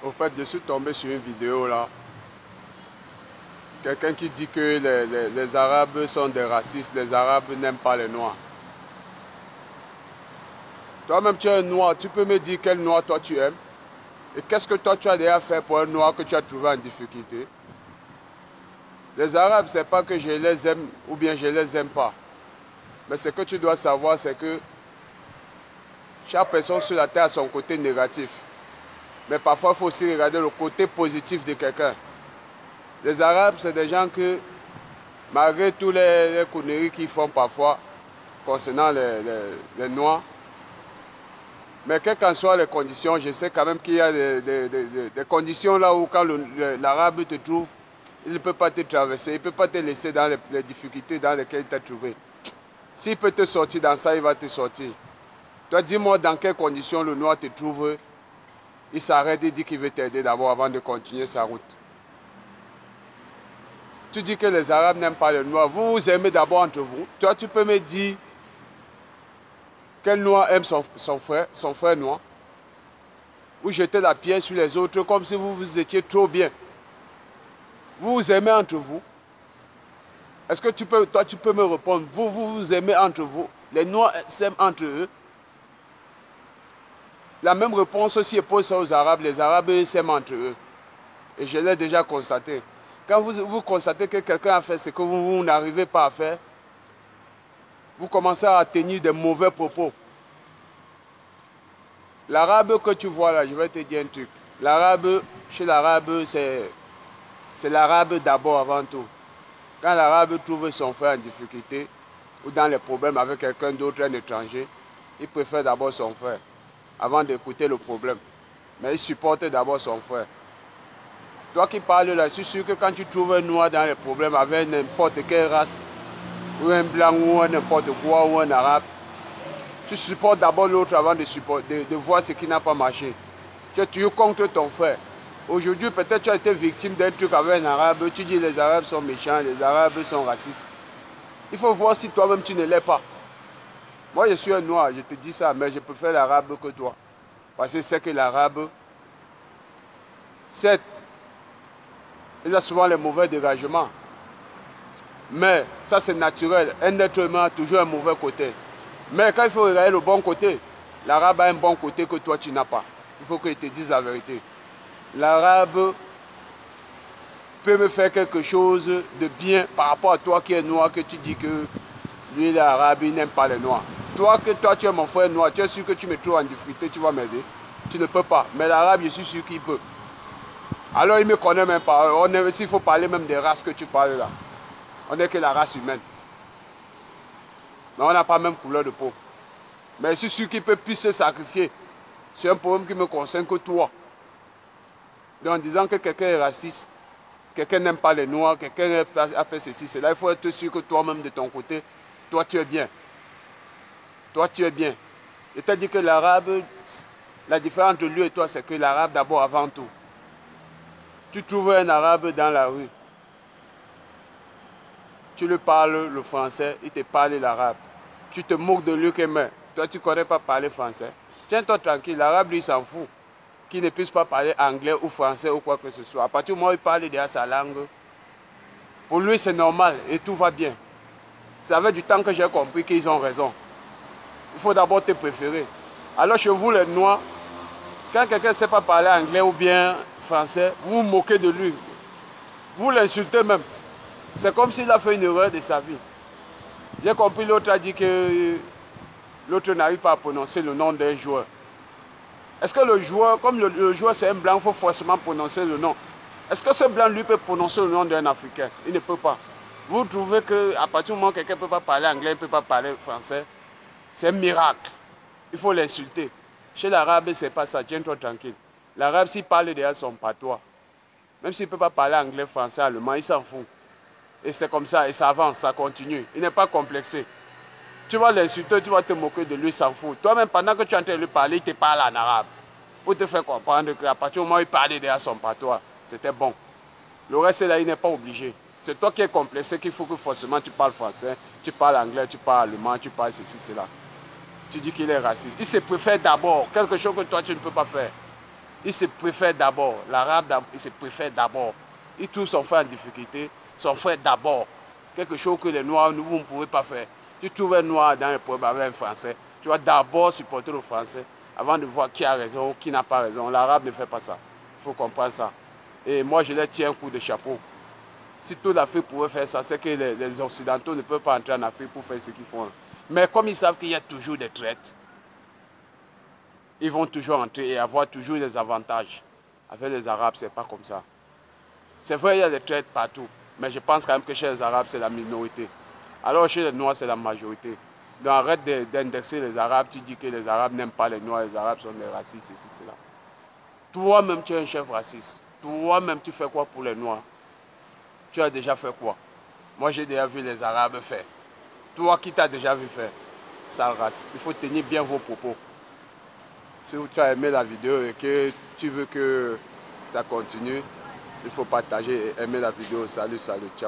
Au fait, je suis tombé sur une vidéo là. Quelqu'un qui dit que les Arabes sont des racistes, les Arabes n'aiment pas les Noirs. Toi-même, tu es un Noir, tu peux me dire quel Noir toi tu aimes? Et qu'est-ce que toi tu as déjà fait pour un Noir que tu as trouvé en difficulté? Les Arabes, c'est pas que je les aime ou bien je les aime pas. Mais ce que tu dois savoir, c'est que chaque personne sur la terre a son côté négatif. Mais parfois, il faut aussi regarder le côté positif de quelqu'un. Les Arabes, c'est des gens que, malgré tous les conneries qu'ils font parfois concernant les Noirs, mais quelles qu'en soient les conditions, je sais quand même qu'il y a des conditions là où quand l'Arabe te trouve, il ne peut pas te traverser, il ne peut pas te laisser dans les difficultés dans lesquelles il t'a trouvé. S'il peut te sortir dans ça, il va te sortir. Toi, dis-moi dans quelles conditions le Noir te trouve, il s'arrête et dit qu'il veut t'aider d'abord avant de continuer sa route. Tu dis que les Arabes n'aiment pas les Noirs. Vous vous aimez d'abord entre vous. Toi, tu peux me dire quel Noir aime son frère noir. Vous jetez la pierre sur les autres comme si vous étiez trop bien. Vous vous aimez entre vous. Est-ce que toi, tu peux me répondre? Vous vous aimez entre vous. Les Noirs s'aiment entre eux. La même réponse aussi est posée aux Arabes. Les Arabes s'aiment entre eux. Et je l'ai déjà constaté. Quand vous constatez que quelqu'un a fait ce que vous n'arrivez pas à faire, vous commencez à tenir des mauvais propos. L'arabe que tu vois là, je vais te dire un truc. L'arabe, chez l'arabe, c'est l'arabe d'abord avant tout. Quand l'arabe trouve son frère en difficulté ou dans les problèmes avec quelqu'un d'autre, un étranger, il préfère d'abord son frère avant d'écouter le problème. Mais il supporte d'abord son frère. Toi qui parles là, je suis sûr que quand tu trouves un noir dans les problèmes avec n'importe quelle race, ou un blanc ou n'importe quoi, ou un arabe, tu supportes d'abord l'autre avant de voir ce qui n'a pas marché. Tu es contre ton frère. Aujourd'hui, peut-être tu as été victime d'un truc avec un arabe, tu dis les arabes sont méchants, les arabes sont racistes. Il faut voir si toi-même tu ne l'es pas. Moi je suis un noir, je te dis ça, mais je préfère l'arabe que toi. Parce que c'est que l'arabe, certes, il a souvent les mauvais dégagements. Mais ça c'est naturel. Un être humain a toujours un mauvais côté. Mais quand il faut regarder le bon côté, l'arabe a un bon côté que toi tu n'as pas. Il faut qu'il te dise la vérité. L'arabe peut me faire quelque chose de bien par rapport à toi qui es noir, que tu dis que lui l'arabe il n'aime pas les noirs. Toi tu es mon frère noir, tu es sûr que tu me trouves en difficulté, tu vas m'aider. Tu ne peux pas. Mais l'arabe, je suis sûr qu'il peut. Alors il ne me connaît même pas. S'il faut parler même des races que tu parles là. On n'est que la race humaine. Mais on n'a pas la même couleur de peau. Mais je suis sûr qu'il peut plus se sacrifier. C'est un problème qui me concerne que toi. Donc, en disant que quelqu'un est raciste, quelqu'un n'aime pas les noirs, quelqu'un a fait ceci, cela, il faut être sûr que toi-même de ton côté, toi tu es bien. Toi tu es bien. Je t'ai dit que l'arabe, la différence entre lui et toi, c'est que l'arabe d'abord avant tout. Tu trouves un arabe dans la rue. Tu lui parles le français, il te parle l'arabe. Tu te moques de lui que mais toi tu ne connais pas parler français. Tiens-toi tranquille, l'arabe lui s'en fout. Qu'il ne puisse pas parler anglais ou français ou quoi que ce soit. À partir du moment où il parle déjà sa langue, pour lui c'est normal et tout va bien. C'est avec du temps que j'ai compris qu'ils ont raison. Il faut d'abord te préférer. Alors chez vous les noirs, quand quelqu'un ne sait pas parler anglais ou bien français, vous vous moquez de lui. Vous l'insultez même. C'est comme s'il a fait une erreur de sa vie. J'ai compris, l'autre a dit que l'autre n'arrive pas à prononcer le nom d'un joueur. Est-ce que le joueur, comme le joueur c'est un blanc, il faut forcément prononcer le nom? Est-ce que ce blanc lui peut prononcer le nom d'un Africain? Il ne peut pas. Vous trouvez qu'à partir du moment où quelqu'un ne peut pas parler anglais, il ne peut pas parler français, c'est un miracle. Il faut l'insulter. Chez l'arabe, ce n'est pas ça. Tiens-toi tranquille. L'arabe, s'il parle déjà son patois, même s'il ne peut pas parler anglais, français, allemand, il s'en fout. Et c'est comme ça, et ça avance, ça continue. Il n'est pas complexé. Tu vas l'insulter, tu vas te moquer de lui, il s'en fout. Toi-même, pendant que tu es en train de lui parler, il te parle en arabe. Pour te faire comprendre qu'à partir du moment où il parlait déjà son patois, c'était bon. Le reste, là, il n'est pas obligé. C'est toi qui es complexé qu'il faut que forcément tu parles français, tu parles anglais, tu parles allemand, tu parles ceci, cela. Tu dis qu'il est raciste. Il se préfère d'abord quelque chose que toi, tu ne peux pas faire. Il se préfère d'abord. L'arabe, il se préfère d'abord. Il trouve son frère en difficulté. Son frère d'abord. Quelque chose que les Noirs, vous ne pouvez pas faire. Tu trouves un Noir dans le problème avec un Français. Tu vas d'abord supporter le Français avant de voir qui a raison, qui n'a pas raison. L'arabe ne fait pas ça. Il faut comprendre ça. Et moi, je leur tiens un coup de chapeau. Si toute l'Afrique pouvait faire ça, c'est que les Occidentaux ne peuvent pas entrer en Afrique pour faire ce qu'ils font. Mais comme ils savent qu'il y a toujours des traites, ils vont toujours entrer et avoir toujours des avantages. Avec les Arabes, ce n'est pas comme ça. C'est vrai, il y a des traites partout. Mais je pense quand même que chez les Arabes, c'est la minorité. Alors chez les Noirs, c'est la majorité. Donc arrête d'indexer les Arabes. Tu dis que les Arabes n'aiment pas les Noirs, les Arabes sont des racistes, ceci, cela. Toi-même, tu es un chef raciste. Toi-même, tu fais quoi pour les Noirs? Tu as déjà fait quoi? Moi, j'ai déjà vu les Arabes faire. Toi qui t'as déjà vu faire, sale race. Il faut tenir bien vos propos. Si tu as aimé la vidéo et que tu veux que ça continue, il faut partager et aimer la vidéo. Salut, salut, ciao.